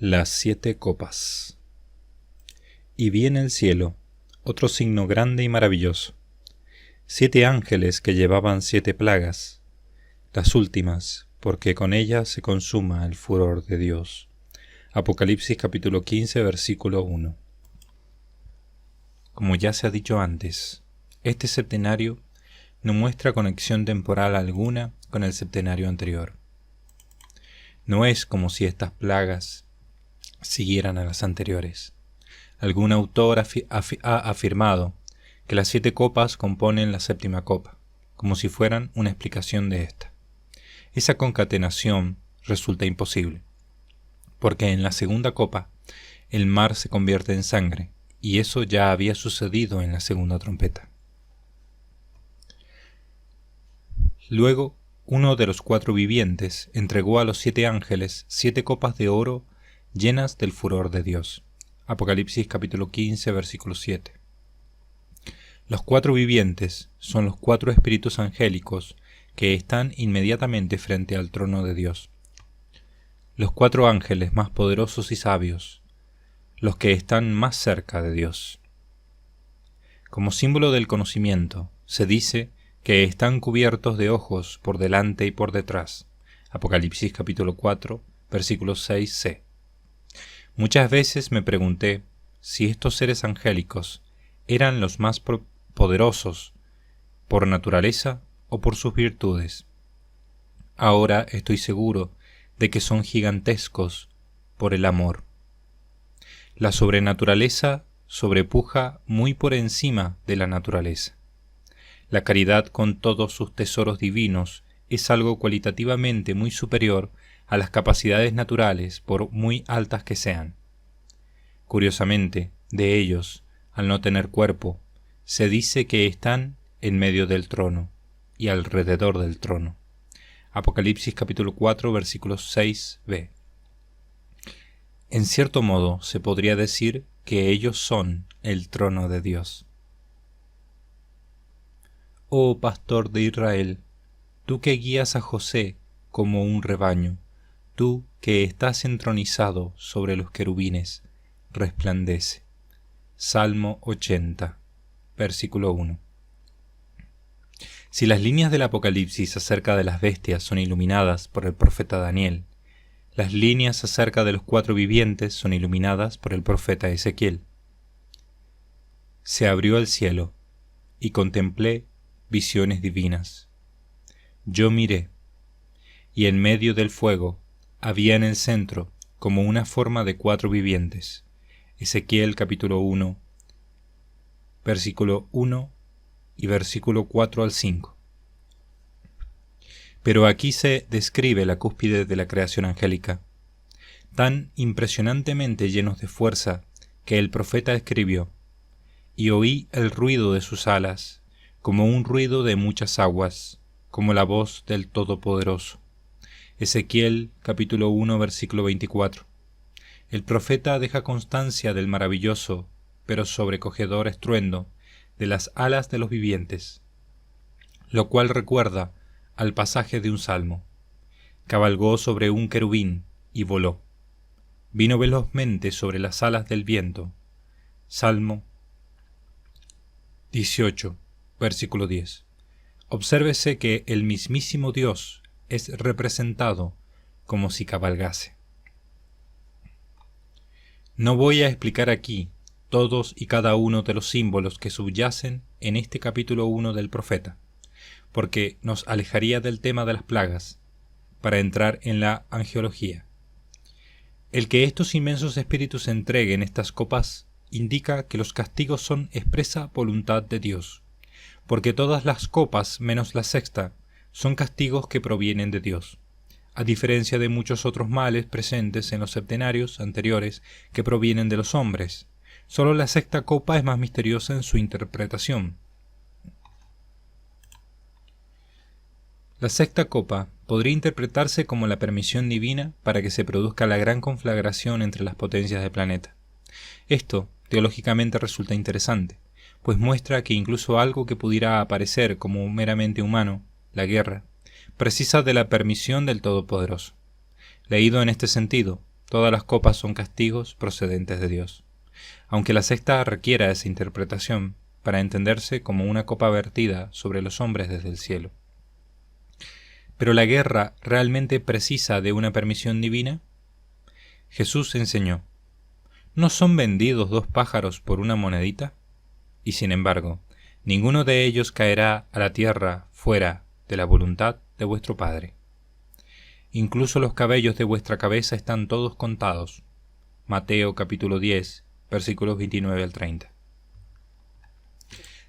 Las 7 copas. Y vi en el cielo otro signo grande y maravilloso: 7 ángeles que llevaban 7 plagas, las últimas, porque con ellas se consuma el furor de Dios. Apocalipsis capítulo 15, versículo 1. Como ya se ha dicho antes, este septenario no muestra conexión temporal alguna con el septenario anterior. No es como si estas plagas siguieran a las anteriores. Algún autor ha afirmado que las 7 copas componen la 7ª copa, como si fueran una explicación de esta. Esa concatenación resulta imposible, porque en la 2ª copa el mar se convierte en sangre, y eso ya había sucedido en la 2ª trompeta. Luego, uno de los 4 vivientes entregó a los 7 ángeles 7 copas de oro llenas del furor de Dios. Apocalipsis capítulo 15, versículo 7. Los 4 vivientes son los 4 espíritus angélicos que están inmediatamente frente al trono de Dios. Los 4 ángeles más poderosos y sabios, los que están más cerca de Dios. Como símbolo del conocimiento, se dice que están cubiertos de ojos por delante y por detrás. Apocalipsis capítulo 4, versículo 6c. Muchas veces me pregunté si estos seres angélicos eran los más poderosos por naturaleza o por sus virtudes. Ahora estoy seguro de que son gigantescos por el amor. La sobrenaturaleza sobrepuja muy por encima de la naturaleza. La caridad con todos sus tesoros divinos es algo cualitativamente muy superior a las capacidades naturales, por muy altas que sean. Curiosamente, de ellos, al no tener cuerpo, se dice que están en medio del trono y alrededor del trono. Apocalipsis capítulo 4, versículos 6b. En cierto modo, se podría decir que ellos son el trono de Dios. Oh pastor de Israel, tú que guías a José como un rebaño, tú que estás entronizado sobre los querubines, resplandece. Salmo 80, versículo 1. Si las líneas del Apocalipsis acerca de las bestias son iluminadas por el profeta Daniel, las líneas acerca de los 4 vivientes son iluminadas por el profeta Ezequiel. Se abrió el cielo, y contemplé visiones divinas. Yo miré, y en medio del fuego había en el centro como una forma de 4 vivientes. Ezequiel capítulo 1, versículo 1 y versículo 4 al 5. Pero aquí se describe la cúspide de la creación angélica, tan impresionantemente llenos de fuerza que el profeta escribió: y oí el ruido de sus alas, como un ruido de muchas aguas, como la voz del Todopoderoso. Ezequiel capítulo 1, versículo 24. El profeta deja constancia del maravilloso, pero sobrecogedor estruendo de las alas de los vivientes, lo cual recuerda al pasaje de un salmo. Cabalgó sobre un querubín y voló. Vino velozmente sobre las alas del viento. Salmo 18, versículo 10. Obsérvese que el mismísimo Dios es representado como si cabalgase. No voy a explicar aquí todos y cada uno de los símbolos que subyacen en este capítulo 1 del profeta, porque nos alejaría del tema de las plagas, para entrar en la angeología. El que estos inmensos espíritus entreguen estas copas indica que los castigos son expresa voluntad de Dios, porque todas las copas menos la 6ª son castigos que provienen de Dios, a diferencia de muchos otros males presentes en los septenarios anteriores que provienen de los hombres. Solo la 6ª copa es más misteriosa en su interpretación. La 6ª copa podría interpretarse como la permisión divina para que se produzca la gran conflagración entre las potencias del planeta. Esto, teológicamente, resulta interesante, pues muestra que incluso algo que pudiera aparecer como meramente humano, la guerra, precisa de la permisión del Todopoderoso. Leído en este sentido, todas las copas son castigos procedentes de Dios, aunque la sexta requiera esa interpretación para entenderse como una copa vertida sobre los hombres desde el cielo. ¿Pero la guerra realmente precisa de una permisión divina? Jesús enseñó: ¿no son vendidos 2 pájaros por una monedita? Y sin embargo, ninguno de ellos caerá a la tierra fuera de la voluntad de vuestro Padre. Incluso los cabellos de vuestra cabeza están todos contados. Mateo capítulo 10, versículos 29 al 30.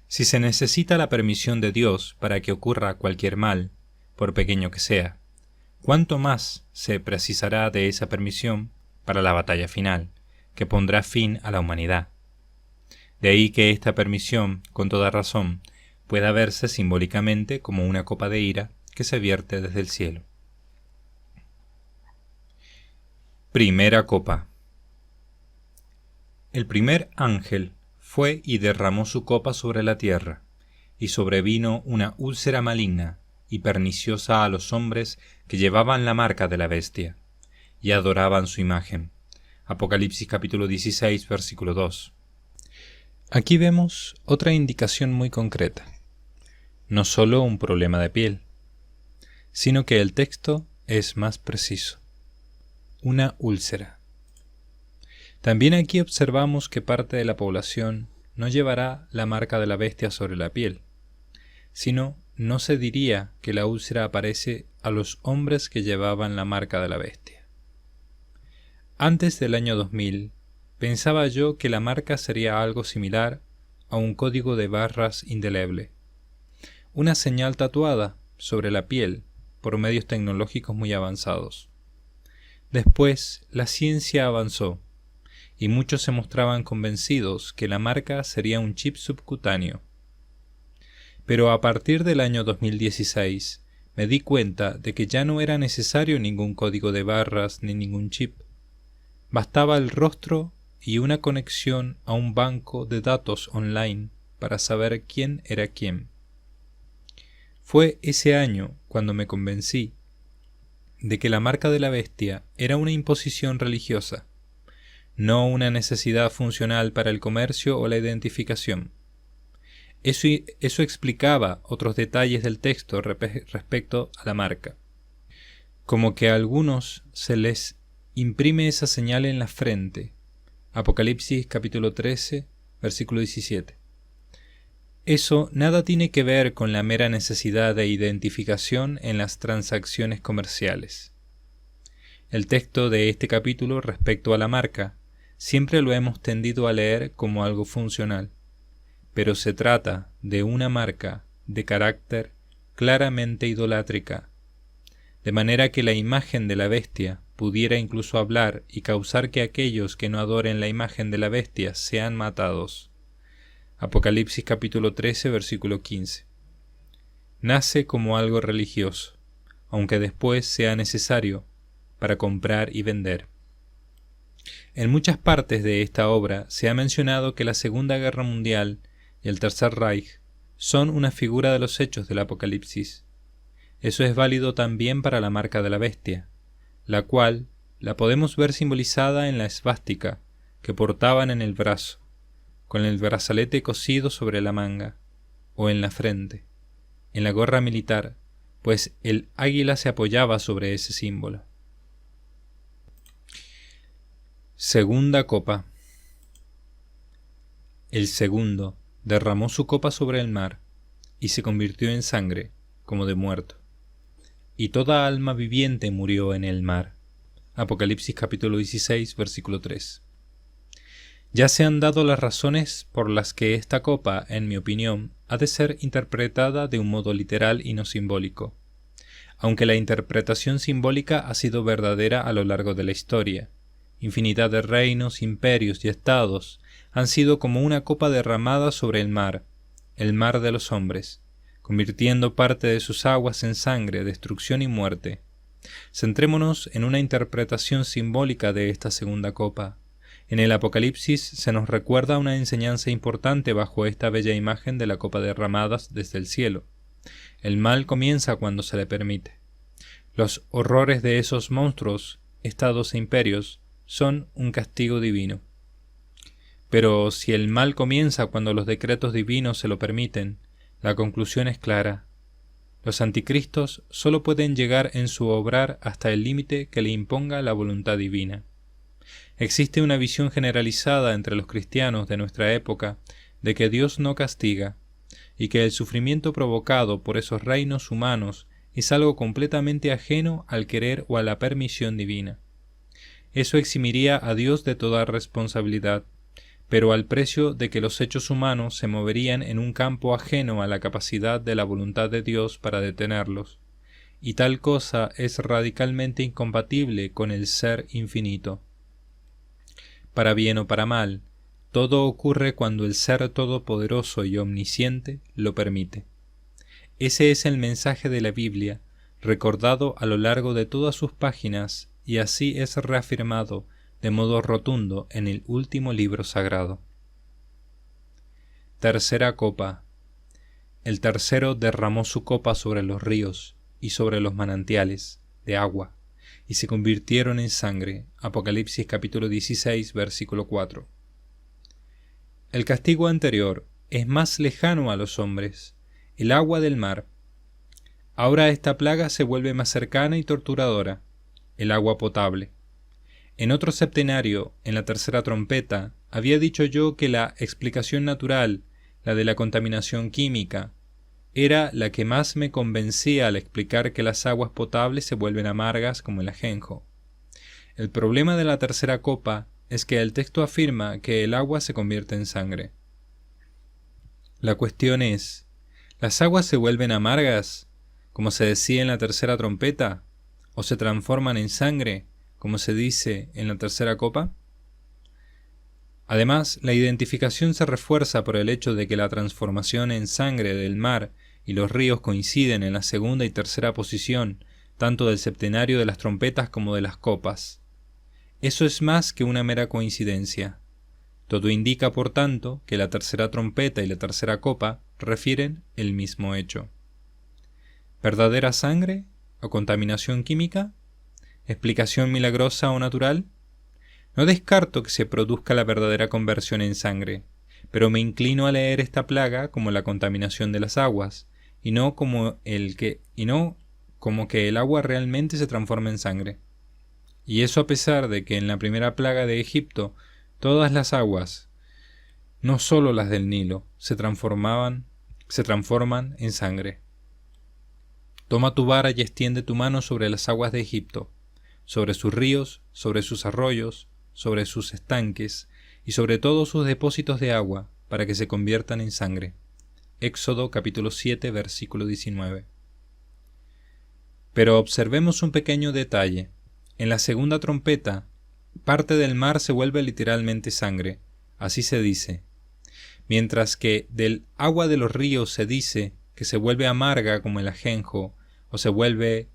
Si se necesita la permisión de Dios para que ocurra cualquier mal, por pequeño que sea, ¿cuánto más se precisará de esa permisión para la batalla final, que pondrá fin a la humanidad? De ahí que esta permisión, con toda razón, pueda verse simbólicamente como una copa de ira que se vierte desde el cielo. Primera copa. El primer ángel fue y derramó su copa sobre la tierra, y sobrevino una úlcera maligna y perniciosa a los hombres que llevaban la marca de la bestia, y adoraban su imagen. Apocalipsis capítulo 16, versículo 2. Aquí vemos otra indicación muy concreta. No solo un problema de piel, sino que el texto es más preciso. Una úlcera. También aquí observamos que parte de la población no llevará la marca de la bestia sobre la piel, sino no se diría que la úlcera aparece a los hombres que llevaban la marca de la bestia. Antes del año 2000, pensaba yo que la marca sería algo similar a un código de barras indeleble, una señal tatuada sobre la piel por medios tecnológicos muy avanzados. Después, la ciencia avanzó, y muchos se mostraban convencidos que la marca sería un chip subcutáneo. Pero a partir del año 2016, me di cuenta de que ya no era necesario ningún código de barras ni ningún chip. Bastaba el rostro y una conexión a un banco de datos online para saber quién era quién. Fue ese año cuando me convencí de que la marca de la bestia era una imposición religiosa, no una necesidad funcional para el comercio o la identificación. Eso explicaba otros detalles del texto respecto a la marca, como que a algunos se les imprime esa señal en la frente. Apocalipsis capítulo 13, versículo 17. Eso nada tiene que ver con la mera necesidad de identificación en las transacciones comerciales. El texto de este capítulo respecto a la marca siempre lo hemos tendido a leer como algo funcional, pero se trata de una marca de carácter claramente idolátrica, de manera que la imagen de la bestia pudiera incluso hablar y causar que aquellos que no adoren la imagen de la bestia sean matados. Apocalipsis capítulo 13, versículo 15. Nace como algo religioso, aunque después sea necesario para comprar y vender. En muchas partes de esta obra se ha mencionado que la Segunda Guerra Mundial y el Tercer Reich son una figura de los hechos del Apocalipsis. Eso es válido también para la marca de la bestia, la cual la podemos ver simbolizada en la esvástica que portaban en el brazo, con el brazalete cosido sobre la manga, o en la frente, en la gorra militar, pues el águila se apoyaba sobre ese símbolo. Segunda copa. El segundo derramó su copa sobre el mar, y se convirtió en sangre, como de muerto. Y toda alma viviente murió en el mar. Apocalipsis capítulo 16, versículo 3. Ya se han dado las razones por las que esta copa, en mi opinión, ha de ser interpretada de un modo literal y no simbólico, aunque la interpretación simbólica ha sido verdadera a lo largo de la historia. Infinidad de reinos, imperios y estados han sido como una copa derramada sobre el mar de los hombres, convirtiendo parte de sus aguas en sangre, destrucción y muerte. Centrémonos en una interpretación simbólica de esta segunda copa. En el Apocalipsis se nos recuerda una enseñanza importante bajo esta bella imagen de la copa derramada desde el cielo. El mal comienza cuando se le permite. Los horrores de esos monstruos, estados e imperios son un castigo divino. Pero si el mal comienza cuando los decretos divinos se lo permiten, la conclusión es clara. Los anticristos solo pueden llegar en su obrar hasta el límite que le imponga la voluntad divina. Existe una visión generalizada entre los cristianos de nuestra época de que Dios no castiga, y que el sufrimiento provocado por esos reinos humanos es algo completamente ajeno al querer o a la permisión divina. Eso eximiría a Dios de toda responsabilidad, pero al precio de que los hechos humanos se moverían en un campo ajeno a la capacidad de la voluntad de Dios para detenerlos, y tal cosa es radicalmente incompatible con el ser infinito. Para bien o para mal, todo ocurre cuando el Ser Todopoderoso y Omnisciente lo permite. Ese es el mensaje de la Biblia, recordado a lo largo de todas sus páginas, y así es reafirmado de modo rotundo en el último libro sagrado. Tercera copa. El tercero derramó su copa sobre los ríos y sobre los manantiales de agua, y se convirtieron en sangre. Apocalipsis capítulo 16, versículo 4. El castigo anterior es más lejano a los hombres, el agua del mar. Ahora esta plaga se vuelve más cercana y torturadora, el agua potable. En otro septenario, en la tercera trompeta, había dicho yo que la explicación natural, la de la contaminación química, era la que más me convencía al explicar que las aguas potables se vuelven amargas como el ajenjo. El problema de la tercera copa es que el texto afirma que el agua se convierte en sangre. La cuestión es, ¿las aguas se vuelven amargas, como se decía en la tercera trompeta, o se transforman en sangre, como se dice en la tercera copa? Además, la identificación se refuerza por el hecho de que la transformación en sangre del mar y los ríos coinciden en la segunda y tercera posición, tanto del septenario de las trompetas como de las copas. Eso es más que una mera coincidencia. Todo indica, por tanto, que la tercera trompeta y la tercera copa refieren el mismo hecho. ¿Verdadera sangre o contaminación química? ¿Explicación milagrosa o natural? No descarto que se produzca la verdadera conversión en sangre, pero me inclino a leer esta plaga como la contaminación de las aguas, y no como que el agua realmente se transforma en sangre. Y eso a pesar de que en la primera plaga de Egipto todas las aguas, no solo las del Nilo, se transforman en sangre. Toma tu vara y extiende tu mano sobre las aguas de Egipto, sobre sus ríos, sobre sus arroyos, sobre sus estanques y sobre todos sus depósitos de agua, para que se conviertan en sangre. Éxodo capítulo 7, versículo 19. Pero observemos un pequeño detalle. En la segunda trompeta, parte del mar se vuelve literalmente sangre, así se dice, mientras que del agua de los ríos se dice que se vuelve amarga como el ajenjo, o se vuelve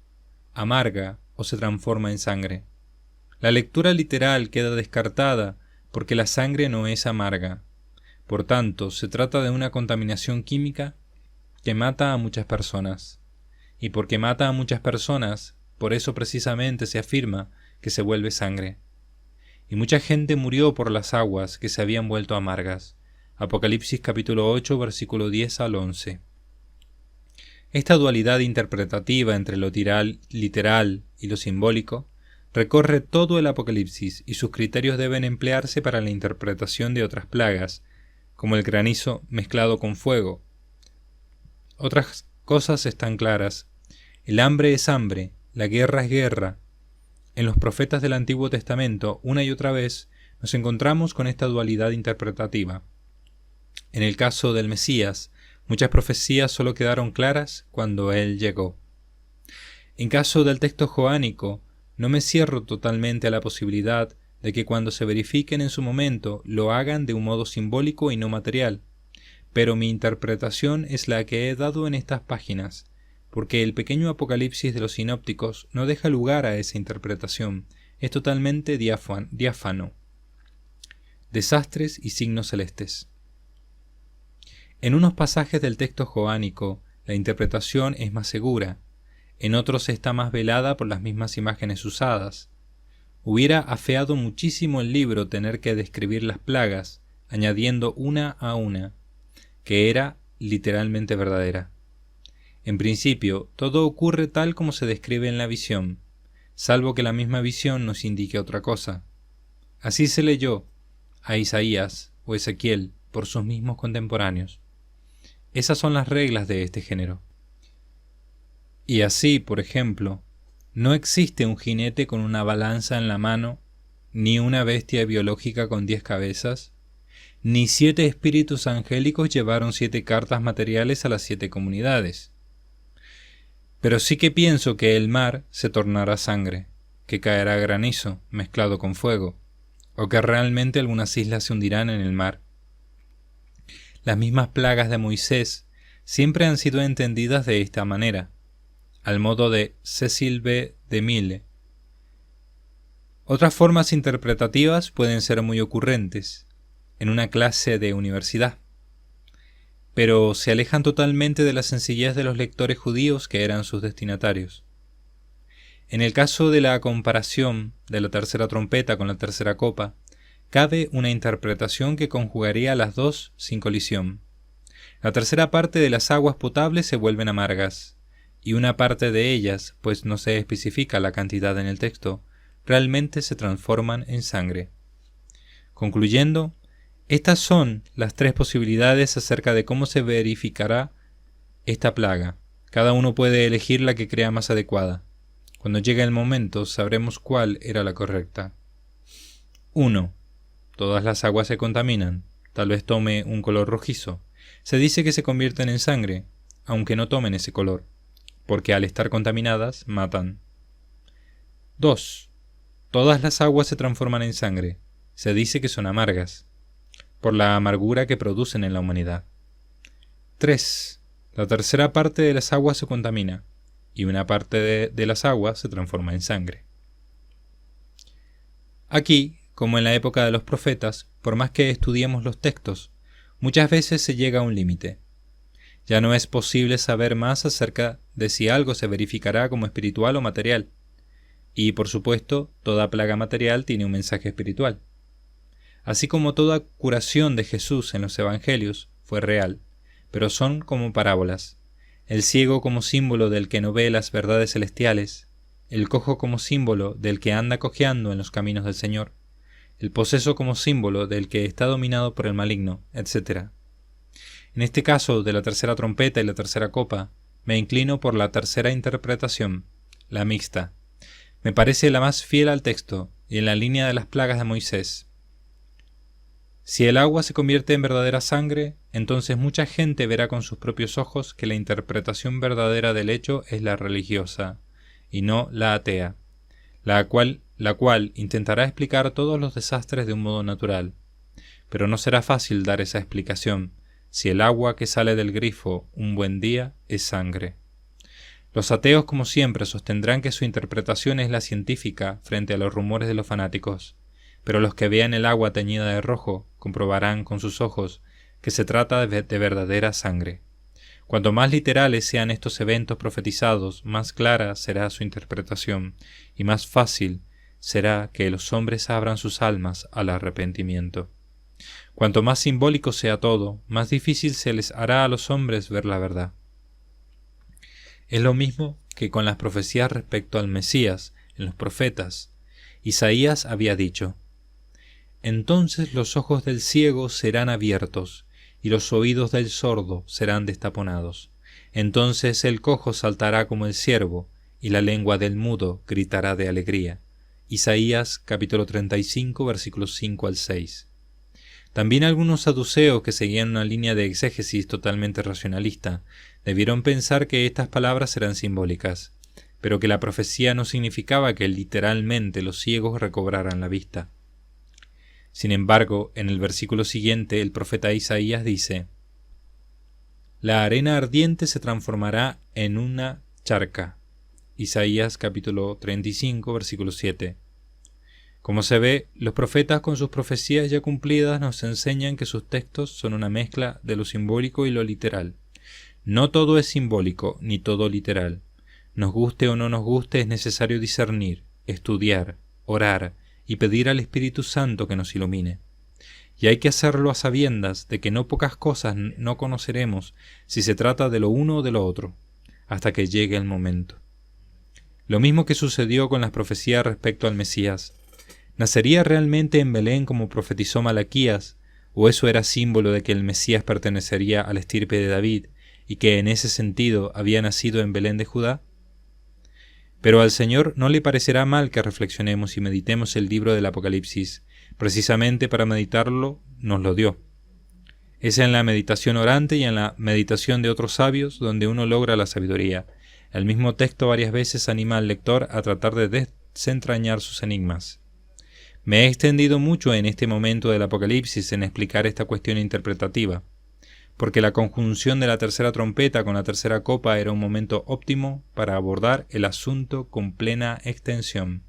amarga o se transforma en sangre. La lectura literal queda descartada porque la sangre no es amarga. Por tanto, se trata de una contaminación química que mata a muchas personas. Y porque mata a muchas personas, por eso precisamente se afirma que se vuelve sangre. Y mucha gente murió por las aguas que se habían vuelto amargas. Apocalipsis capítulo 8, versículo 10 al 11. Esta dualidad interpretativa entre lo literal y lo simbólico recorre todo el Apocalipsis y sus criterios deben emplearse para la interpretación de otras plagas, como el granizo mezclado con fuego. Otras cosas están claras. El hambre es hambre, la guerra es guerra. En los profetas del Antiguo Testamento, una y otra vez, nos encontramos con esta dualidad interpretativa. En el caso del Mesías, muchas profecías solo quedaron claras cuando Él llegó. En caso del texto joánico, no me cierro totalmente a la posibilidad de que cuando se verifiquen en su momento lo hagan de un modo simbólico y no material, pero mi interpretación es la que he dado en estas páginas, porque el pequeño apocalipsis de los sinópticos no deja lugar a esa interpretación, es totalmente diáfano. Desastres y signos celestes. En unos pasajes del texto joánico, la interpretación es más segura, en otros está más velada por las mismas imágenes usadas. Hubiera afeado muchísimo el libro tener que describir las plagas, añadiendo una a una, que era literalmente verdadera. En principio, todo ocurre tal como se describe en la visión, salvo que la misma visión nos indique otra cosa. Así se leyó a Isaías o Ezequiel por sus mismos contemporáneos. Esas son las reglas de este género. Y así, por ejemplo, no existe un jinete con una balanza en la mano, ni una bestia biológica con 10 cabezas, ni 7 espíritus angélicos llevaron 7 cartas materiales a las 7 comunidades. Pero sí que pienso que el mar se tornará sangre, que caerá granizo mezclado con fuego, o que realmente algunas islas se hundirán en el mar. Las mismas plagas de Moisés siempre han sido entendidas de esta manera, al modo de Cecil B. DeMille. Otras formas interpretativas pueden ser muy ocurrentes, en una clase de universidad, pero se alejan totalmente de la sencillez de los lectores judíos que eran sus destinatarios. En el caso de la comparación de la tercera trompeta con la tercera copa, cabe una interpretación que conjugaría las dos sin colisión. La tercera parte de las aguas potables se vuelven amargas, y una parte de ellas, pues no se especifica la cantidad en el texto, realmente se transforman en sangre. Concluyendo, estas son las 3 posibilidades acerca de cómo se verificará esta plaga. Cada uno puede elegir la que crea más adecuada. Cuando llegue el momento sabremos cuál era la correcta. 1. Todas las aguas se contaminan. Tal vez tome un color rojizo. Se dice que se convierten en sangre, aunque no tomen ese color, porque al estar contaminadas matan. 2. Todas las aguas se transforman en sangre. Se dice que son amargas, por la amargura que producen en la humanidad. 3. La tercera parte de las aguas se contamina, y una parte de las aguas se transforma en sangre. Aquí, como en la época de los profetas, por más que estudiemos los textos, muchas veces se llega a un límite. Ya no es posible saber más acerca de si algo se verificará como espiritual o material. Y, por supuesto, toda plaga material tiene un mensaje espiritual. Así como toda curación de Jesús en los evangelios fue real, pero son como parábolas. El ciego como símbolo del que no ve las verdades celestiales, el cojo como símbolo del que anda cojeando en los caminos del Señor, el poseso como símbolo del que está dominado por el maligno, etc. En este caso de la tercera trompeta y la tercera copa, me inclino por la tercera interpretación, la mixta. Me parece la más fiel al texto y en la línea de las plagas de Moisés. Si el agua se convierte en verdadera sangre, entonces mucha gente verá con sus propios ojos que la interpretación verdadera del hecho es la religiosa, y no la atea, la cual intentará explicar todos los desastres de un modo natural. Pero no será fácil dar esa explicación, si el agua que sale del grifo un buen día es sangre. Los ateos, como siempre, sostendrán que su interpretación es la científica frente a los rumores de los fanáticos. Pero los que vean el agua teñida de rojo comprobarán con sus ojos que se trata de verdadera sangre. Cuanto más literales sean estos eventos profetizados, más clara será su interpretación, y más fácil será que los hombres abran sus almas al arrepentimiento. Cuanto más simbólico sea todo, más difícil se les hará a los hombres ver la verdad. Es lo mismo que con las profecías respecto al Mesías en los profetas. Isaías había dicho: entonces los ojos del ciego serán abiertos, y los oídos del sordo serán destaponados. Entonces el cojo saltará como el ciervo, y la lengua del mudo gritará de alegría. Isaías capítulo 35, versículos 5 al 6. También algunos saduceos que seguían una línea de exégesis totalmente racionalista debieron pensar que estas palabras eran simbólicas, pero que la profecía no significaba que literalmente los ciegos recobraran la vista. Sin embargo, en el versículo siguiente el profeta Isaías dice: la arena ardiente se transformará en una charca. Isaías capítulo 35, versículo 7. Como se ve, los profetas con sus profecías ya cumplidas nos enseñan que sus textos son una mezcla de lo simbólico y lo literal. No todo es simbólico, ni todo literal. Nos guste o no nos guste, es necesario discernir, estudiar, orar y pedir al Espíritu Santo que nos ilumine. Y hay que hacerlo a sabiendas de que no pocas cosas no conoceremos si se trata de lo uno o de lo otro, hasta que llegue el momento. Lo mismo que sucedió con las profecías respecto al Mesías. ¿Nacería realmente en Belén como profetizó Malaquías, o eso era símbolo de que el Mesías pertenecería a la estirpe de David y que en ese sentido había nacido en Belén de Judá? Pero al Señor no le parecerá mal que reflexionemos y meditemos el libro del Apocalipsis. Precisamente para meditarlo nos lo dio. Es en la meditación orante y en la meditación de otros sabios donde uno logra la sabiduría. El mismo texto varias veces anima al lector a tratar de desentrañar sus enigmas. Me he extendido mucho en este momento del Apocalipsis en explicar esta cuestión interpretativa, porque la conjunción de la tercera trompeta con la tercera copa era un momento óptimo para abordar el asunto con plena extensión.